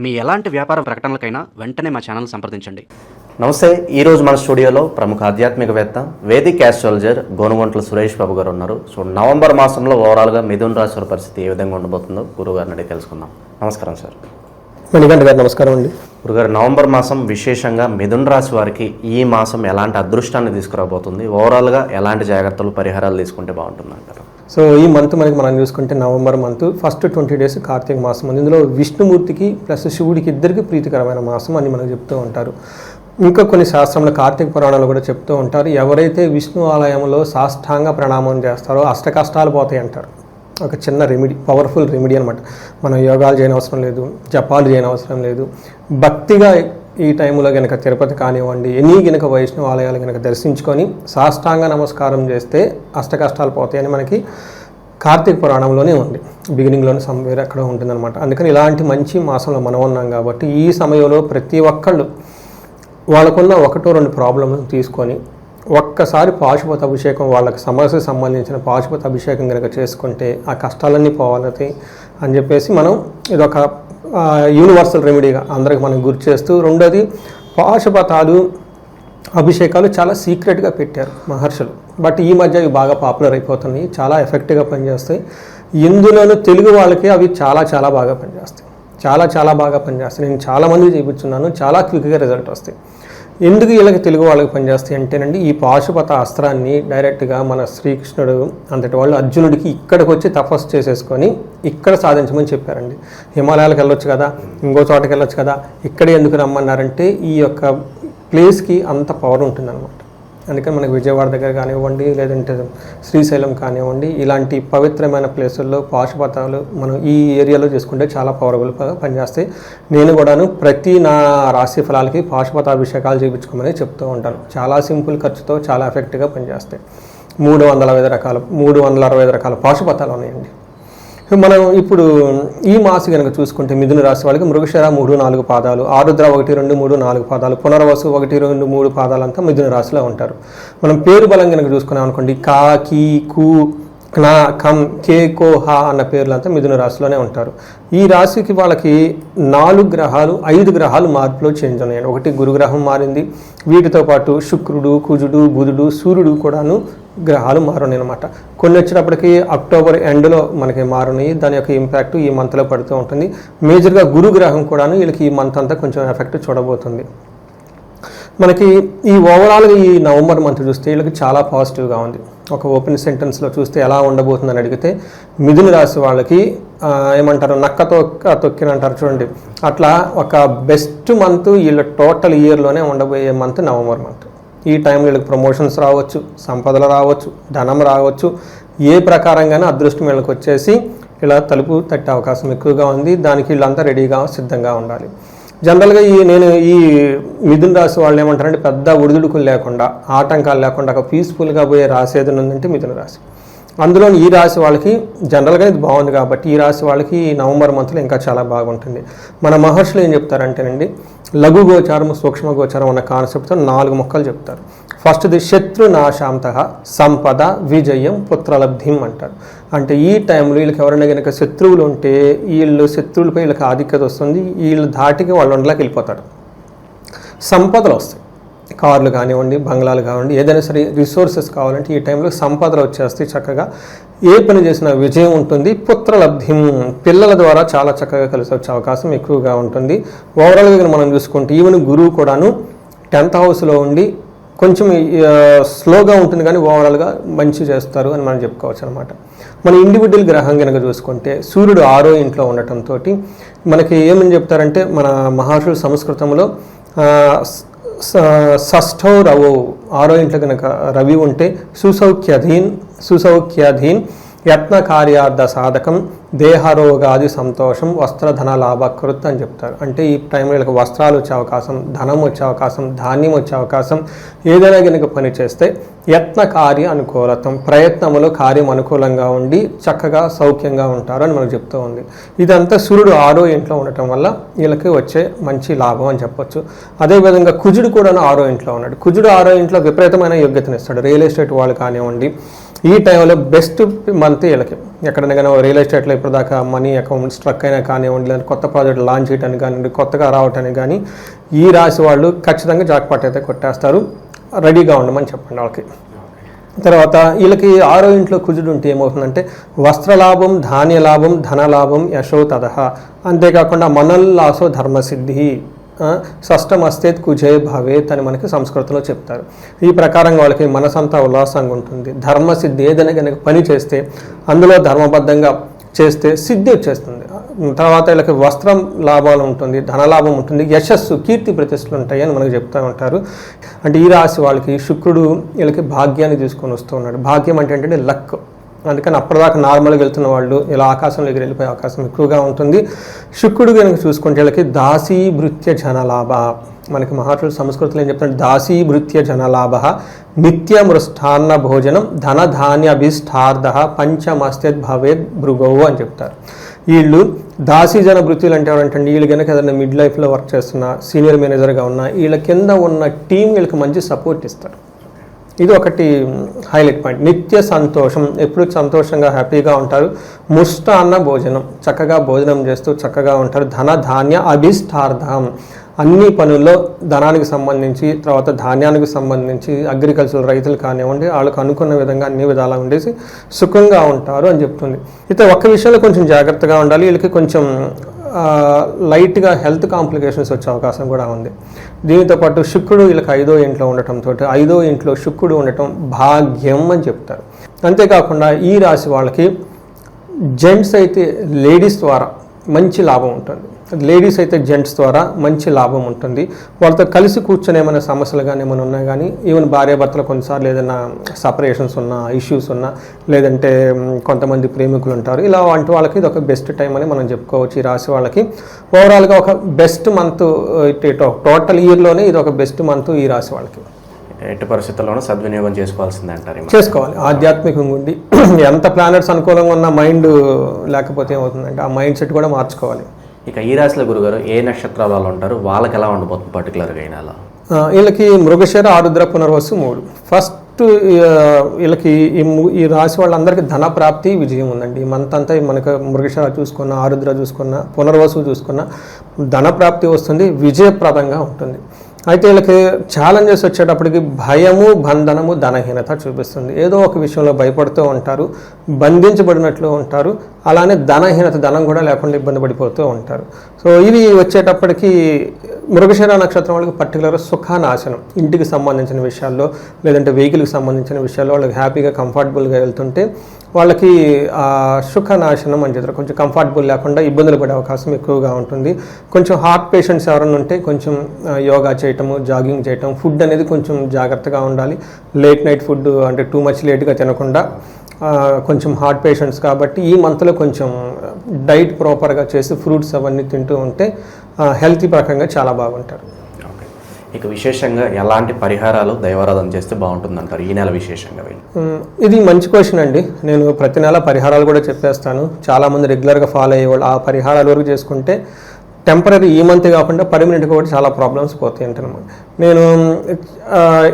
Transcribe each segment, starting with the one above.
మీ ఎలాంటి వ్యాపార ప్రకటనలకైనా వెంటనే మా ఛానల్ సంప్రదించండి. నమస్తే. ఈరోజు మన స్టూడియోలో ప్రముఖ ఆధ్యాత్మికవేత్త వేదిక్ ఆస్ట్రాలజర్ గోనుగొంట్ల సురేష్ బాబు గారు ఉన్నారు. సో నవంబర్ మాసంలో ఓవరాల్గా మిథున రాశి వారి పరిస్థితి ఏ విధంగా ఉండబోతుందో గురుగారిని అడిగి తెలుసుకుందాం. నమస్కారం సార్. మణికంఠ గారు నమస్కారం అండి. గురుగారు, నవంబర్ మాసం విశేషంగా మిథున రాశి వారికి ఈ మాసం ఎలాంటి అదృష్టాన్ని తీసుకురాబోతుంది, ఓవరాల్గా ఎలాంటి జాగ్రత్తలు పరిహారాలు తీసుకుంటే బాగుంటుంది అంటారు? సో ఈ మంత్ మనం చూసుకుంటే November month first 20 days Kartika మాసం ఉంది. ఇందులో విష్ణుమూర్తికి ప్లస్ శివుడికి ఇద్దరికి ప్రీతికరమైన మాసం అని మనకు చెప్తూ ఉంటారు. ఇంకా కొన్ని శాస్త్రంలో కార్తీక పురాణాలు కూడా చెప్తూ ఉంటారు, ఎవరైతే విష్ణు ఆలయంలో సాష్టాంగ ప్రణామం చేస్తారో అష్ట కష్టాలు పోతాయి అంటారు. ఒక చిన్న రెమెడీ, పవర్ఫుల్ రెమెడీ అనమాట. మనం యోగాలు చేయని అవసరం లేదు, జపాలు చేయని అవసరం లేదు. భక్తిగా ఈ టైంలో కనుక తిరుపతి కానివ్వండి, ఎనీ గనుక వైష్ణవ ఆలయాలు కనుక దర్శించుకొని సాష్టాంగ నమస్కారం చేస్తే అష్ట కష్టాలు పోతాయని మనకి కార్తీక పురాణంలోనే ఉంది. బిగినింగ్లోనే సమ్వేర్ అక్కడ ఉంటుందన్నమాట. అందుకని ఇలాంటి మంచి మాసంలో మనం ఉన్నాం కాబట్టి ఈ సమయంలో ప్రతి ఒక్కళ్ళు వాళ్ళకున్న 1-2 ప్రాబ్లమ్స్ తీసుకొని ఒక్కసారి పాశుపత అభిషేకం, వాళ్ళకి సమస్యకు సంబంధించిన పాశుపత అభిషేకం కనుక చేసుకుంటే ఆ కష్టాలన్నీ పోవాలి అని చెప్పేసి మనం ఇదొక యూనివర్సల్ రెమెడీగా అందరికి మనం గుర్తు చేస్తూ, రెండోది పాశుపతాలు అభిషేకాలు చాలా సీక్రెట్గా పెట్టారు మహర్షులు. బట్ ఈ మధ్య ఇవి బాగా పాపులర్ అయిపోతున్నాయి, చాలా ఎఫెక్టివ్గా పనిచేస్తాయి. ఇందులోనూ తెలుగు వాళ్ళకి అవి చాలా బాగా పనిచేస్తాయి, చాలా బాగా పనిచేస్తాయి. నేను చాలామంది చూపించున్నాను, చాలా క్విక్గా రిజల్ట్ వస్తాయి. ఎందుకు వీళ్ళకి తెలుగు వాళ్ళకి పనిచేస్తాయి అంటేనండి, ఈ పాశుపత అస్త్రాన్ని డైరెక్ట్గా మన శ్రీకృష్ణుడు అంతటి వాళ్ళు అర్జునుడికి ఇక్కడికి వచ్చి తపస్సు చేసేసుకొని ఇక్కడ సాధించమని చెప్పారండి. హిమాలయాలకు వెళ్ళొచ్చు కదా, ఇంకో చోటకి వెళ్ళొచ్చు కదా, ఇక్కడే ఎందుకు రమ్మన్నారంటే ఈ యొక్క ప్లేస్కి అంత పవర్ ఉంటుందన్నమాట. అందుకని మనకి విజయవాడ దగ్గర కానివ్వండి, లేదంటే శ్రీశైలం కానివ్వండి, ఇలాంటి పవిత్రమైన ప్లేసుల్లో పాశుపతాలు మనం ఈ ఏరియాలో చేసుకుంటే చాలా పవర్ఫుల్గా పనిచేస్తాయి. నేను కూడాను ప్రతి నా రాశి ఫలాలకి పాశుపత అభిషేకాలు చేయించుకోమని చెప్తూ ఉంటాను. చాలా సింపుల్ ఖర్చుతో చాలా ఎఫెక్టివ్గా పనిచేస్తాయి. 360 రకాల పాశుపతాలు ఉన్నాయండి. మనం ఇప్పుడు ఈ మాసం కనుక చూసుకుంటే మిథున రాశి వాళ్ళకి మృగశిర 3-4 పాదాలు, ఆరుద్ర 1-2-3-4 పాదాలు, పునర్వసు 1-2-3 పాదాలంతా మిథున రాశిలో ఉంటారు. మనం పేరు బలం కనుక చూసుకున్నాం అనుకోండి, కా, కీ, కు, నా, కం, కే, కో, హా అన్న పేర్లంతా మిథున రాశిలోనే ఉంటారు. ఈ రాశికి వాళ్ళకి 5 గ్రహాలు మార్పులో చేంజ్ ఉన్నాయండి. ఒకటి గురుగ్రహం మారింది, వీటితో పాటు శుక్రుడు, కుజుడు, బుధుడు, సూర్యుడు కూడాను గ్రహాలు మారున్నాయి అనమాట. కొన్ని వచ్చేటప్పటికి అక్టోబర్ ఎండ్లో మనకి మారున్నాయి. దాని యొక్క ఇంపాక్ట్ ఈ మంత్లో పడుతూ ఉంటుంది. మేజర్గా గురుగ్రహం కూడాను వీళ్ళకి ఈ మంత్ అంతా కొంచెం ఎఫెక్ట్ చూడబోతుంది. మనకి ఈ ఓవరాల్గా ఈ నవంబర్ మంత్ చూస్తే వీళ్ళకి చాలా పాజిటివ్గా ఉంది. ఒక ఓపెన్ సెంటెన్స్లో చూస్తే ఎలా ఉండబోతుందని అడిగితే, మిథున రాశి వాళ్ళకి ఏమంటారు, నక్కతో తొక్కినంటారు చూడండి, అట్లా ఒక బెస్ట్ మంత్ వీళ్ళ టోటల్ ఇయర్లోనే ఉండబోయే మంత్ నవంబర్ మంత్. ఈ టైంలో వీళ్ళకి ప్రమోషన్స్ రావచ్చు, సంపదలు రావచ్చు, ధనం రావచ్చు, ఏ ప్రకారంగానే అదృష్టం వీళ్ళకి వచ్చేసి ఇలా తలుపు తట్టే అవకాశం ఎక్కువగా ఉంది. దానికి వీళ్ళంతా రెడీగా సిద్ధంగా ఉండాలి. జనరల్గా ఈ మిథున రాశి వాళ్ళు ఏమంటారంటే, పెద్ద ఒడిదుడుకులు లేకుండా, ఆటంకాలు లేకుండా ఒక పీస్ఫుల్గా పోయే రాశి ఏదైనా ఉందంటే మిథున రాశి. అందులో ఈ రాశి వాళ్ళకి జనరల్గా ఇది బాగుంది కాబట్టి ఈ రాశి వాళ్ళకి నవంబర్ మంత్లో ఇంకా చాలా బాగుంటుంది. మన మహర్షులు ఏం చెప్తారంటేనండి, లఘు గోచారం, సూక్ష్మ గోచారం అన్న కాన్సెప్ట్తో 4 ముక్కలు చెప్తారు. ఫస్ట్ది శత్రు నాశాంత సంపద విజయం పుత్రలబ్ధిం అంటారు. అంటే ఈ టైంలో వీళ్ళకి ఎవరైనా కనుక శత్రువులు ఉంటే శత్రువులపై వీళ్ళకి ఆధిక్యత వస్తుంది, వీళ్ళు ధాటికి వాళ్ళ వండలోకి వెళ్ళిపోతారు. సంపదలు వస్తాయి, కార్లు కానివ్వండి, బంగ్లాలు కానివ్వండి, ఏదైనా సరే రిసోర్సెస్ కావాలంటే ఈ టైంలో సంపదలు వచ్చేస్తాయి. చక్కగా ఏ పని చేసినా విజయం ఉంటుంది. పుత్రలబ్ధిం, పిల్లల ద్వారా చాలా చక్కగా కలిసి వచ్చే అవకాశం ఎక్కువగా ఉంటుంది. ఓవరాల్గా మనం చూసుకుంటే ఈవెన్ గురువు కూడాను 10th హౌస్లో ఉండి కొంచెం స్లోగా ఉంటుంది, కానీ ఓవరాల్గా మంచి చేస్తారు అని మనం చెప్పుకోవచ్చు అనమాట. మన ఇండివిజువల్ గ్రహం కనుక చూసుకుంటే సూర్యుడు 6వ ఇంట్లో ఉండటంతో మనకి ఏమని చెప్తారంటే, మన మహర్షులు సంస్కృతంలో షష్ఠో రవో, 6వ ఇంట్లో కనుక రవి ఉంటే సుసౌఖ్యాధీన్ యత్న కార్యార్థ సాధకం దేహరోగాది సంతోషం వస్త్రధన లాభకృత్ అని చెప్తారు. అంటే ఈ టైంలో వీళ్ళకి వస్త్రాలు వచ్చే అవకాశం, ధనం వచ్చే అవకాశం, ధాన్యం వచ్చే అవకాశం, ఏదైనా కనుక పని చేస్తే యత్న కార్య అనుకూలతం, ప్రయత్నములో కార్యం అనుకూలంగా ఉండి చక్కగా సౌఖ్యంగా ఉంటారు అని మనకు చెప్తూ ఉంది. ఇదంతా సూర్యుడు 6వ ఇంట్లో ఉండటం వల్ల వీళ్ళకి వచ్చే మంచి లాభం అని చెప్పొచ్చు. అదేవిధంగా కుజుడు కూడా 6వ ఇంట్లో ఉన్నాడు. కుజుడు 6వ ఇంట్లో విపరీతమైన యోగ్యతను ఇస్తాడు. రియల్ ఎస్టేట్ వాళ్ళు కానివ్వండి, ఈ టైంలో బెస్ట్ మంత్ వీళ్ళకి. ఎక్కడైనా కానీ రియల్ ఎస్టేట్లో ఇప్పటిదాకా మనీ అకౌంట్ స్ట్రక్ అయినా కానివ్వండి, లేదా కొత్త ప్రాజెక్ట్ లాంచ్ చేయడానికి కానివ్వండి, కొత్తగా రావటానికి కానీ ఈ రాశి వాళ్ళు ఖచ్చితంగా జాక్పాట్ అయితే కొట్టేస్తారు. రెడీగా ఉండమని చెప్పండి వాళ్ళకి. తర్వాత వీళ్ళకి 6వ ఇంట్లో కుజుడు ఉంటే ఏమవుతుందంటే వస్త్రలాభం, ధాన్యలాభం, ధనలాభం, యశో తదహ. అంతేకాకుండా మనల్లాసో ధర్మసిద్ధి, షష్టమస్తేత్ కుజే భవేత్ అని మనకి సంస్కృతంలో చెప్తారు. ఈ ప్రకారంగా వాళ్ళకి మనసంతా ఉల్లాసంగా ఉంటుంది. ధర్మసిద్ధి, ఏదైనా కనుక పని చేస్తే అందులో ధర్మబద్ధంగా చేస్తే సిద్ధి వచ్చేస్తుంది. తర్వాత వీళ్ళకి వస్త్రం లాభాలు ఉంటుంది, ధనలాభం ఉంటుంది, యశస్సు, కీర్తి ప్రతిష్టలు ఉంటాయి అని మనకు చెప్తూ ఉంటారు. అంటే ఈ రాశి వాళ్ళకి శుక్రుడు వీళ్ళకి భాగ్యాన్ని తీసుకొని వస్తూ ఉన్నాడు. భాగ్యం అంటే ఏంటంటే లక్. అందుకని అప్పటిదాకా నార్మల్గా వెళ్తున్న వాళ్ళు ఇలా ఆకాశంలోకి వెళ్ళిపోయే అవకాశం ఎక్కువగా ఉంటుంది. శుక్రుడు కనుక చూసుకుంటే వీళ్ళకి దాసీ భృత్య జనలాభ. మనకి మహాత్ములు సంస్కృతిలో ఏం చెప్తున్నారు, దాసీ భృత్య జనలాభ, నిత్య మృష్టాన్న భోజనం, ధనధాన్యాభిష్టార్థ, పంచమస్తేత్ భవేత్ భృగౌ అని చెప్తారు. వీళ్ళు దాసీజన వృత్తులు అంటే ఎవరంటే వీళ్ళు కనుక ఏదైనా మిడ్ లైఫ్లో వర్క్ చేస్తున్నా, సీనియర్ మేనేజర్గా ఉన్నా, వీళ్ళ కింద ఉన్న టీం వీళ్ళకి మంచి సపోర్ట్ ఇస్తారు. ఇది ఒకటి హైలైట్ పాయింట్. నిత్య సంతోషం, ఎప్పుడు సంతోషంగా హ్యాపీగా ఉంటారు. ముష్టాన్న భోజనం, చక్కగా భోజనం చేస్తూ చక్కగా ఉంటారు. ధన ధాన్య అభిష్టార్థం, అన్ని పనుల్లో ధనానికి సంబంధించి, తర్వాత ధాన్యానికి సంబంధించి అగ్రికల్చర్ రైతులు కానివ్వండి, వాళ్ళకు అనుకున్న విధంగా అన్ని విధాలా ఉండేసి సుఖంగా ఉంటారు అని చెప్తుంది. అయితే ఒక్క విషయంలో కొంచెం జాగ్రత్తగా ఉండాలి. వీళ్ళకి కొంచెం లైట్గా హెల్త్ కాంప్లికేషన్స్ వచ్చే అవకాశం కూడా ఉంది. దీనితో పాటు శుక్రుడు వీళ్ళకి 5వ ఇంట్లో ఉండటంతో, 5వ ఇంట్లో శుక్రుడు ఉండటం భాగ్యం అని చెప్తారు. అంతేకాకుండా ఈ రాశి వాళ్ళకి జెంట్స్ అయితే లేడీస్ ద్వారా మంచి లాభం ఉంటుంది, లేడీస్ అయితే జెంట్స్ ద్వారా మంచి లాభం ఉంటుంది. వాళ్ళతో కలిసి కూర్చొని ఏమైనా సమస్యలు కానీ ఏమైనా ఉన్నా కానీ, ఈవెన్ భార్యాభర్తలు కొన్నిసార్లు ఏదైనా సపరేషన్స్ ఉన్నా, ఇష్యూస్ ఉన్నా, లేదంటే కొంతమంది ప్రేమికులు ఉంటారు, ఇలా వంటి వాళ్ళకి ఇది ఒక బెస్ట్ టైం అని మనం చెప్పుకోవచ్చు. ఈ రాశి వాళ్ళకి ఓవరాల్గా ఒక బెస్ట్ మంత్, టోటల్ ఇయర్లోనే ఇది ఒక బెస్ట్ మంత్ ఈ రాశి వాళ్ళకి. ఎట్టి పరిస్థితుల్లోనూ సద్వినియోగం చేసుకోవాల్సిందే అంటారు. చేసుకోవాలి. ఆధ్యాత్మికంగా ఉండి ఎంత ప్లానెట్స్ అనుకూలంగా ఉన్న మైండ్ లేకపోతే ఏమవుతుందంటే ఆ మైండ్ సెట్ కూడా మార్చుకోవాలి. ఇక ఈ రాశిలో గురుగారు ఏ నక్షత్రాల వాళ్ళు ఉంటారు, వాళ్ళకి ఎలా ఉండబోతుంది పర్టికులర్గా ఈ నెల? వీళ్ళకి మృగశిర, ఆరుద్ర, పునర్వసు 3. ఫస్ట్ వీళ్ళకి ఈ రాశి వాళ్ళందరికీ ధన ప్రాప్తి, విజయం ఉందండి. ఈ మంత్ అంతా మనకు మృగశిర చూసుకున్న, ఆరుద్ర చూసుకున్న, పునర్వసు చూసుకున్న ధన ప్రాప్తి వస్తుంది, విజయప్రదంగా ఉంటుంది. అయితే వీళ్ళకి ఛాలెంజెస్ వచ్చేటప్పటికి భయము, బంధనము, ధనహీనత చూపిస్తుంది. ఏదో ఒక విషయంలో భయపడుతూ ఉంటారు, బంధించబడినట్లు ఉంటారు. అలానే ధనహీనత, ధనం కూడా లేకుండా ఇబ్బంది పడిపోతూ ఉంటారు. సో ఇవి వచ్చేటప్పటికి మృగశిర నక్షత్రం వాళ్ళకి పర్టికులర్ సుఖానాశనం, ఇంటికి సంబంధించిన విషయాల్లో లేదంటే వెహికల్కి సంబంధించిన విషయాల్లో వాళ్ళకి హ్యాపీగా కంఫర్టబుల్గా వెళ్తుంటే వాళ్ళకి సుఖనాశనం అని చెప్తారు. కొంచెం కంఫర్టబుల్ లేకుండా ఇబ్బందులు పడే అవకాశం ఎక్కువగా ఉంటుంది. కొంచెం హార్ట్ పేషెంట్స్ ఎవరైనా ఉంటే కొంచెం యోగా చేయటము, జాగింగ్ చేయటం, ఫుడ్ అనేది కొంచెం జాగ్రత్తగా ఉండాలి. లేట్ నైట్ ఫుడ్ అంటే టూ మచ్ లేట్గా తినకుండా, కొంచెం హార్ట్ పేషెంట్స్ కాబట్టి ఈ మంత్లో కొంచెం డైట్ ప్రాపర్గా చేసి ఫ్రూట్స్ అవన్నీ తింటూ ఉంటే హెల్తీ ప్రకంగా చాలా బాగుంటారు. ఇక విశేషంగా ఎలాంటి పరిహారాలు దైవారాధన చేస్తే బాగుంటుందంటారు ఈ నెల విశేషంగా? ఇది మంచి క్వశ్చన్ అండి. నేను ప్రతి నెల పరిహారాలు కూడా చెప్పేస్తాను. చాలామంది రెగ్యులర్గా ఫాలో అయ్యేవాళ్ళు ఆ పరిహారాల వరకు చేసుకుంటే టెంపరీ ఈ మంత్ కాకుండా పర్మనెంట్గా కూడా చాలా ప్రాబ్లమ్స్ పోతాయి అంటనమాట. నేను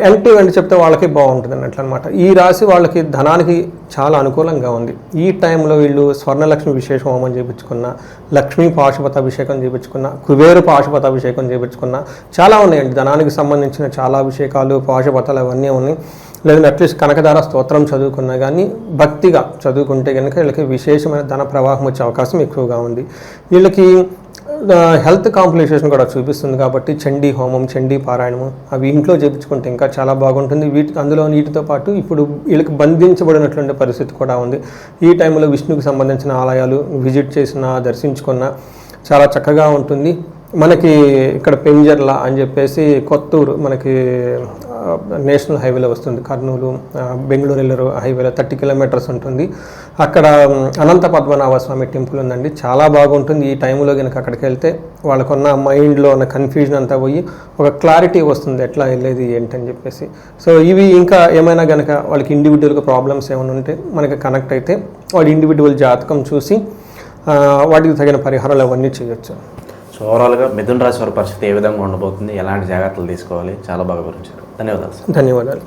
ఎన్టీ వెంట చెప్తే వాళ్ళకి బాగుంటుంది అన్నట్లు అనమాట. ఈ రాశి వాళ్ళకి ధనానికి చాలా అనుకూలంగా ఉంది. ఈ టైంలో వీళ్ళు స్వర్ణలక్ష్మి విశేష హోమం చేయించుకున్న, లక్ష్మీ పాశుపతాభిషేకం చేయించుకున్న, కుబేరు పాశుపతాభిషేకం చేయించుకున్న, చాలా ఉన్నాయండి ధనానికి సంబంధించిన చాలా అభిషేకాలు, పాశుపతాలు అవన్నీ ఉన్నాయి. లేదంటే అట్లీస్ట్ కనకదార స్తోత్రం చదువుకున్నా కానీ భక్తిగా చదువుకుంటే కనుక వీళ్ళకి విశేషమైన ధన ప్రవాహం వచ్చే అవకాశం ఎక్కువగా ఉంది. వీళ్ళకి హెల్త్ కాంప్లికేషన్ కూడా చూపిస్తుంది కాబట్టి చండీ హోమం, చండీ పారాయణము అవి ఇంట్లో చేయించుకుంటే ఇంకా చాలా బాగుంటుంది. అందులో వీటితో పాటు ఇప్పుడు వీళ్ళకి బంధించబడినటువంటి పరిస్థితి కూడా ఉంది. ఈ టైంలో విష్ణువుకి సంబంధించిన ఆలయాలు విజిట్ చేసినా, దర్శించుకున్నా చాలా చక్కగా ఉంటుంది. మనకి ఇక్కడ పెంజర్ల అని చెప్పేసి కొత్తూరు మనకి నేషనల్ హైవేలో వస్తుంది, కర్నూలు బెంగళూరు వెళ్ళరు హైవేలో 30 కిలోమీటర్స్ ఉంటుంది. అక్కడ అనంత పద్మనాభ స్వామి టెంపుల్ ఉందండి, చాలా బాగుంటుంది. ఈ టైంలో కనుక అక్కడికి వెళ్తే వాళ్ళకున్న మైండ్లో ఉన్న కన్ఫ్యూజన్ అంతా పోయి ఒక క్లారిటీ వస్తుంది ఎట్లా వెళ్ళేది ఏంటని చెప్పేసి. సో ఇవి ఇంకా ఏమైనా కనుక వాళ్ళకి ఇండివిజువల్గా ప్రాబ్లమ్స్ ఏమైనా ఉంటే మనకి కనెక్ట్ అయితే వాడి ఇండివిజువల్ జాతకం చూసి వాటికి తగిన పరిహారాలు అవన్నీ చేయొచ్చు. సో ఓవరాల్గా మిథున రాశి వారి పరిస్థితి ఏ విధంగా ఉండబోతుంది, ఎలాంటి జాగ్రత్తలు తీసుకోవాలి, చాలా బాగా వివరించారు. ధన్యవాదాలు. ధన్యవాదాలు.